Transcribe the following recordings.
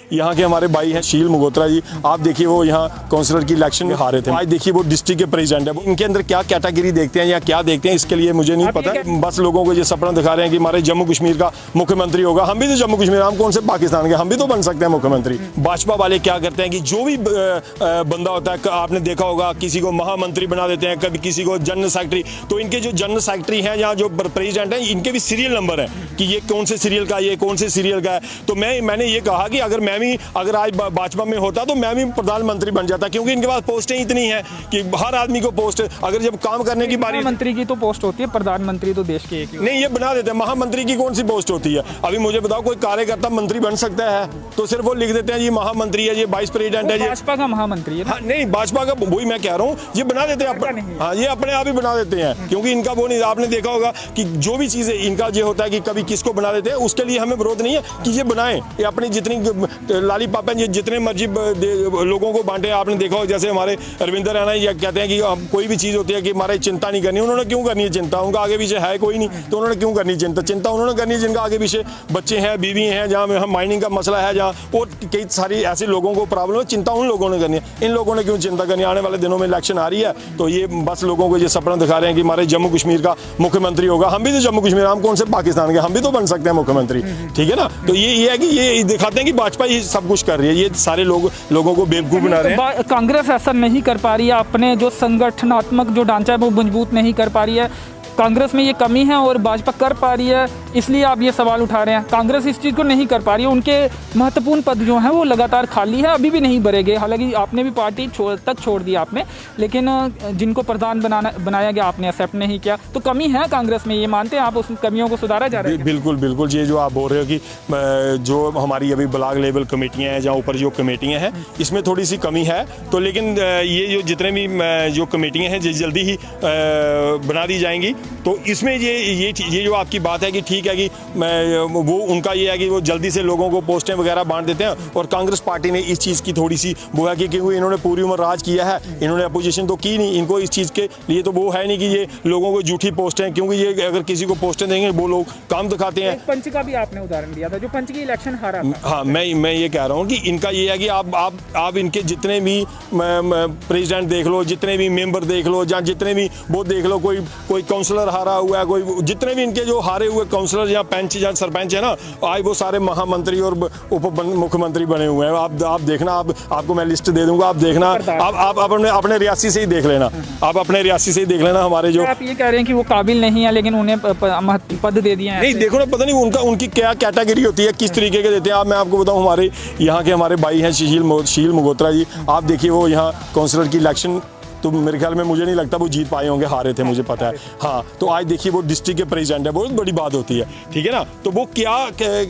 यहाँ के हमारे भाई हैं शील मल्होत्रा जी, आप देखिए वो यहाँ काउंसलर की इलेक्शन में हारे थे, आज देखिए वो डिस्ट्रिक्ट के प्रेसिडेंट है। इनके अंदर क्या कैटेगरी देखते हैं या क्या देखते हैं इसके लिए मुझे नहीं पता, बस लोगों को ये सपना दिखा रहे हैं कि हमारे जम्मू कश्मीर का मुख्यमंत्री होगा। हम भी तो जम्मू कश्मीर, हम कौन से पाकिस्तान के, हम भी तो बन सकते हैं मुख्यमंत्री। भाजपा वाले क्या करते हैं कि जो भी बंदा होता है, आपने देखा होगा किसी को महामंत्री बना देते हैं, कभी किसी को जनरल सेक्रेटरी। तो इनके जो जनरल सेक्रेटरी हैं या जो प्रेसिडेंट हैं, इनके भी सीरियल नंबर है कि ये कौन से सीरियल का, ये कौन से सीरियल का है। तो मैंने ये कहा कि अगर आज भाजपा में होता तो मैं भी प्रधानमंत्री बन जाता, क्योंकि इनके पास पोस्टें इतनी हैं कि हर आदमी को पोस्ट, अगर जब काम करने की बारी, मंत्री की तो पोस्ट होती है, प्रधानमंत्री तो देश के एक ही नहीं, ये बना देते हैं। महामंत्री की कौन सी पोस्ट होती है? अभी मुझे बताओ कोई कार्यकर्ता मंत्री बन सकता है? तो सिर्फ वो लिख देते हैं ये महामंत्री है, ये वाइस प्रेसिडेंट है, ये भाजपा का महामंत्री है। हाँ, नहीं, भाजपा का, वही मैं कह रहा हूँ, ये बना देते हैं। हाँ, ये अपने आप ही बना देते हैं, क्योंकि इनका वो नहीं, आपने देखा होगा कि जो भी चीजें इनका ये होता है कि कभी किसको बना देते हैं, उसके लिए हमें विरोध नहीं है कि ये बनाएं, ये अपनी जितनी लाली पापा जितने मर्जी लोगों को बांटे। आपने देखा हो जैसे हमारे रविंदर रैना ये कहते हैं कि कोई भी चीज होती है कि हमारे चिंता नहीं करनी। उन्होंने क्यों करनी है चिंता? उनका आगे पीछे है कोई नहीं, तो उन्होंने क्यों करनी चिंता? चिंता उन्होंने करनी है जिनका आगे पीछे बच्चे हैं, बीवी हैं, जहाँ माइनिंग का मसला है, जहाँ और कई सारी ऐसे लोगों को प्रॉब्लम है, चिंता उन लोगों ने करनी है। इन लोगों ने क्यों चिंता करनी है? आने वाले दिनों में इलेक्शन आ रही है, तो ये बस लोगों को ये सपना दिखा रहे हैं कि हमारे जम्मू कश्मीर का मुख्यमंत्री होगा। हम भी तो जम्मू कश्मीर, हम कौन से पाकिस्तान के, हम भी तो बन सकते हैं मुख्यमंत्री, ठीक है ना? तो ये है कि ये दिखाते हैं कि भाजपा ही सब कुछ कर रही है, ये सारे लोगों को बेवकूफ बना रहे हैं। कांग्रेस ऐसा नहीं कर पा रही है, अपने जो संगठनात्मक जो ढांचा है वो मजबूत नहीं कर पा रही है। कांग्रेस में ये कमी है और भाजपा कर पा रही है, इसलिए आप ये सवाल उठा रहे हैं। कांग्रेस इस चीज़ को नहीं कर पा रही है, उनके महत्वपूर्ण पद जो हैं वो लगातार खाली है, अभी भी नहीं भरेंगे। हालांकि आपने भी पार्टी छोड़ दी आपने, लेकिन जिनको प्रधान बनाया गया आपने एक्सेप्ट नहीं किया, तो कमी है कांग्रेस में, ये मानते हैं आप? उस कमियों को सुधारा जा रहा है? बिल्कुल, ये जो आप बोल रहे हो कि जो हमारी अभी ब्लॉक लेवल कमेटियाँ हैं, जहाँ ऊपर जो कमेटियाँ हैं, इसमें थोड़ी सी कमी है। तो लेकिन ये जो जितने भी जो कमेटियाँ हैं जल्दी ही बना दी जाएंगी। तो इसमें ये जो आपकी बात है कि ठीक है कि वो उनका ये है कि वो जल्दी से लोगों को पोस्टें वगैरह बांट देते हैं, और कांग्रेस पार्टी ने इस चीज़ की थोड़ी सी वो है कि क्योंकि इन्होंने पूरी उम्र राज किया है, इन्होंने अपोजिशन तो की नहीं, इनको इस चीज़ के लिए तो वो है नहीं कि ये लोगों को झूठी पोस्टें, क्योंकि ये अगर किसी को पोस्टें देंगे वो लोग काम दिखाते हैं। पंच का भी आपने उदाहरण दिया था, जो पंच की इलेक्शन हारा था। हाँ, मैं ये कह रहा हूँ कि इनका ये है कि आप इनके जितने भी प्रेसिडेंट देख लो, जितने भी मेंबर देख लो, जहाँ जितने भी वो देख लो, कोई काउंसलर हारा हुआ है, कोई जितने भी इनके जो हारे हुए काउंसलर या पंच या सरपंच है ना, आज वो सारे महामंत्री और उप मुख्यमंत्री बने हुए हैं। आप देखना, आपको मैं लिस्ट दे दूंगा, आप देखना, आप अपने रियासी से ही देख लेना, आप अपने रियासी से ही देख लेना। हमारे जो आप ये कह रहे हैं कि वो काबिल नहीं है, लेकिन उन्हें पद दे दिए हैं। नहीं, देखो ना, पता नहीं उनकी क्या कैटेगरी होती है, किस तरीके के देते हैं। मैं आपको बताऊं, हमारे यहाँ के हमारे भाई हैं शील मल्होत्रा जी, आप देखिए वो यहाँ काउंसलर की इलेक्शन, तो मेरे ख्याल में मुझे नहीं लगता वो जीत पाए होंगे, हारे थे, मुझे पता है। हाँ, तो आज देखिए वो डिस्ट्रिक्ट के प्रेसिडेंट है, बहुत बड़ी बात होती है, ठीक है ना? तो वो क्या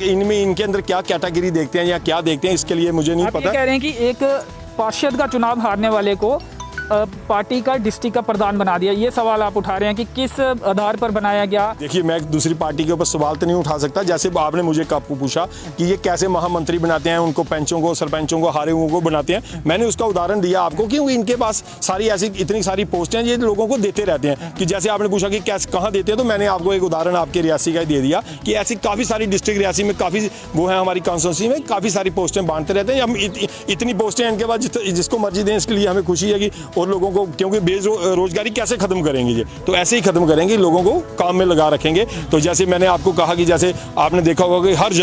इनके अंदर क्या कैटेगरी देखते हैं या क्या देखते हैं इसके लिए मुझे नहीं पता। कह रहे हैं कि एक पार्षद का चुनाव हारने वाले को पार्टी का डिस्ट्रिक्ट का प्रधान बना दिया, ये सवाल आप उठा रहे हैं कि किस आधार पर बनाया गया? देखिए, मैं दूसरी पार्टी के ऊपर सवाल तो नहीं उठा सकता, जैसे आपने मुझे पूछा कि ये कैसे महामंत्री बनाते हैं, उनको पंचों को, सरपंचों को, हारे हुओं को बनाते हैं। मैंने उसका उदाहरण दिया आपको, क्योंकि इनके पास सारी ऐसी इतनी सारी पोस्टें ये लोगों को देते रहते हैं। कि जैसे आपने पूछा कि कैसे कहाँ देते हैं, तो मैंने आपको एक उदाहरण आपके रियासी का ही दे दिया कि ऐसी काफ़ी सारी डिस्ट्रिक्ट रियासी में काफ़ी वो है, हमारी कॉन्स्टिट्यूंसी में काफ़ी सारी पोस्टें बांटते रहते हैं। हम इतनी पोस्टें इनके पास जिसको मर्जी दें, इसके लिए हमें खुशी है कि और लोगों को, क्योंकि बेरोजगारी कैसे खत्म करेंगे ये, तो ऐसे ही खत्म करेंगे, लोगों को काम में लगा रखेंगे। तो जैसे मैंने आपको कहा कि जैसे आपने देखा होगा कि हर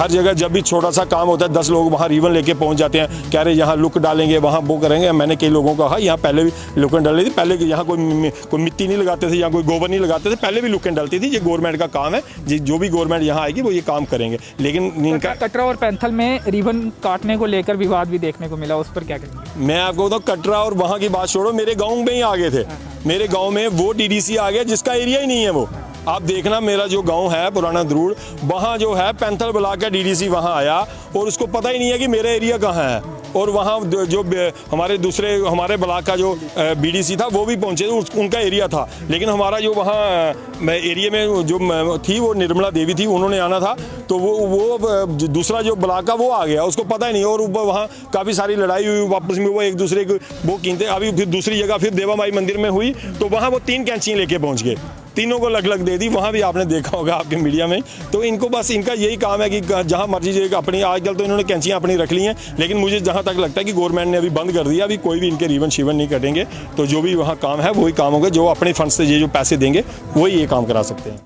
जगह जब भी छोटा सा काम होता है 10 लोग वहाँ रिबन लेके पहुँच जाते हैं, कह रहे यहाँ लुक डालेंगे, वहाँ वो करेंगे। मैंने कई लोगों को कहा यहाँ पहले भी लुकन डाली थी, पहले यहाँ कोई मिट्टी नहीं लगाते थे, यहाँ कोई गोबर नहीं लगाते थे, पहले भी लुकन डलती थी। ये गवर्नमेंट का काम है, जो भी गवर्नमेंट यहाँ आएगी वो ये काम करेंगे। लेकिन इनका कटरा और पैंथल में रिबन काटने को लेकर विवाद भी देखने को मिला, उस पर क्या कहेंगे? मैं आपको बताऊँ, कटरा और वहाँ की बात छोड़ो, मेरे गाँव में ही आ गए थे। मेरे गाँव में वो DDC आ गया जिसका एरिया ही नहीं है। वो आप देखना, मेरा जो गांव है पुराना द्रूड़, वहाँ जो है पैंथल ब्लॉक का DDC वहाँ आया, और उसको पता ही नहीं है कि मेरा एरिया कहाँ है। और वहाँ जो हमारे ब्लॉक का जो BDC था वो भी पहुँचे, उनका एरिया था। लेकिन हमारा जो वहाँ एरिया में जो थी वो निर्मला देवी थी, उन्होंने आना था, तो वो दूसरा जो ब्लॉक का वो आ गया, उसको पता ही नहीं। और वहाँ काफ़ी सारी लड़ाई हुई, वापस में वो एक दूसरे को वो कीनते। अभी फिर दूसरी जगह फिर देवा माई मंदिर में हुई, तो वहाँ वो 3 कैंचियाँ लेके पहुँच गए। तीनों को अलग अलग दे दी, वहाँ भी आपने देखा होगा आपके मीडिया में। तो इनको बस इनका यही काम है कि जहाँ मर्जी जो अपनी, आजकल तो इन्होंने कैंचियाँ अपनी रख ली हैं, लेकिन मुझे जहाँ तक लगता है कि गवर्नमेंट ने अभी बंद कर दिया, अभी कोई भी इनके रिवन शिवन नहीं कटेंगे। तो जो भी वहाँ काम है वही काम होगा, जो अपने फंड से ये जो पैसे देंगे वही ये काम करा सकते हैं।